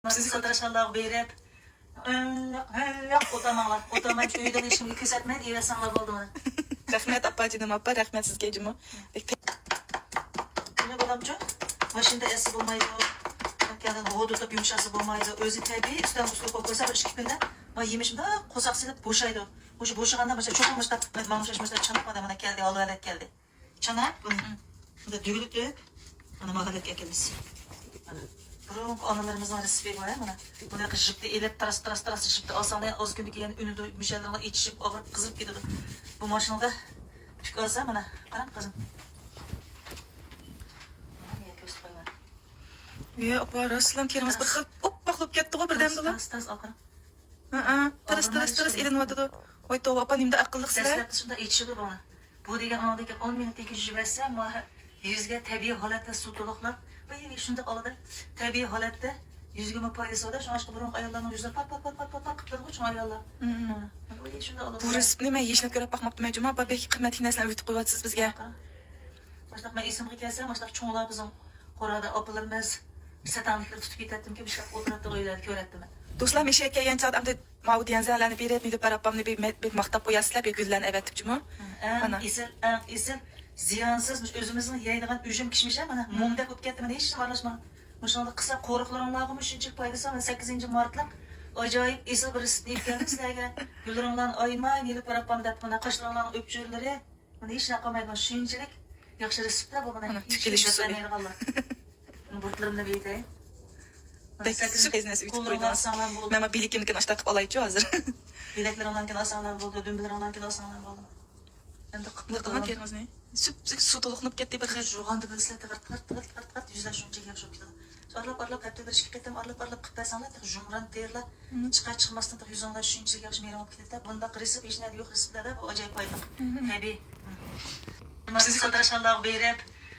Sizi satışanlar verip yok otamanglar. Otamay uydan işimni ko'rsatmay deyasanlar bo'ldi. Rahmet apacığım appa, rahmet sizge cimo. Ne bolamchu? Mashinada esi bo'lmaydi. Keyin g'o'dutib yumshasi bo'lmaydi. O'zi tabiiy ustidan ustiga qo'yib qo'ysa bir 2 kunda va yemishimda qo'saq silib bo'shaydi. O'sha bo'shaganda mana cho'qimishda mang'ushashmishda chanaq mana keldi, olib keldi. Chanaq bunda dügülüp mana mahallaga kelamiz. Burun analarımızın resmi var ya mana. Buna jipte elep taras jipte alsanglar az günde keyin ünüdü müşterilerle içişip ağırıp kızıp gidiyor. Bu maşinada tük alsa mana qaram qizim. Ya appa Raslan kerimiz bir xil oppa qilib ketdi go birdan dola. Tas al qaram. Taras eliniyotdi. Voy tova appa nimda aqlliq sizlar. Sesler dışında içişidir bana. Bu degan anadaki 10 minut tekijib versem yüzge tabiiy holatda suv to'liqlab bu shunda oladi. Tabiiy holatda yuzga foydasi bor. Shunga burun ayollarning yuzlari pat qilib qo'ygan ayollar. Shunda oladi. Bu resm nima yeshni ko'rib baqmoqman juma appa bek qimmatli narsani o'tib qo'yapsiz bizga. Başlaq men esimga kelsam, başlaq cho'nglar bizning qorada opalarimiz satanliklar tutib ketadimki, bir shaq o'tiradi o'yladi, ko'radimi. Do'stlar meshga kelgan chaqda amda mavud yanzalarni berib, deb parapamni bir maqtab qo'yasizlar, bir gullarni avatib juma. Ana esil ziyansız özümüzün yayınlanan üzüm kişmiş ama mumda ko'p ketdi mana hech aralashma. O'shanda qilsa qo'riqlaringlarga shuncha foydasi va 8 martlik ajoyib esil bir ism deb keldim sizlarga. Gullaronglarni oymay, nilib parapam deb mana qoshlaringlarni o'pchurlari mana hech naqa qilmaydi. Shunchalik yaxshi reseptlar bu mana. Tikilish usuli. Burtlarimni beytay. Shu qiznasi o'tib qo'ydim. Mama bilikimni ashta qilib olaychi hozir. Bilaklarimdan asanlar bo'ldi, dumbilarimdan asanlar bo'ldi. Endi qilgan kerimiz ne? Suv to'liqnib ketdi bir xil. Jug'anda bilsizlar tig'art yuzlar shuncha yaxshi bo'lib ketadi. Arlab kaptalar ishga ketdim, arlab qilib jumran terlar chiqmasdan yuzinglar shuncha yaxshi merom olib ketadi. Bunda resep hech narsa yo'q reseplarda bu ajoyib foyda. Tabiiy. Siz satışanlar berib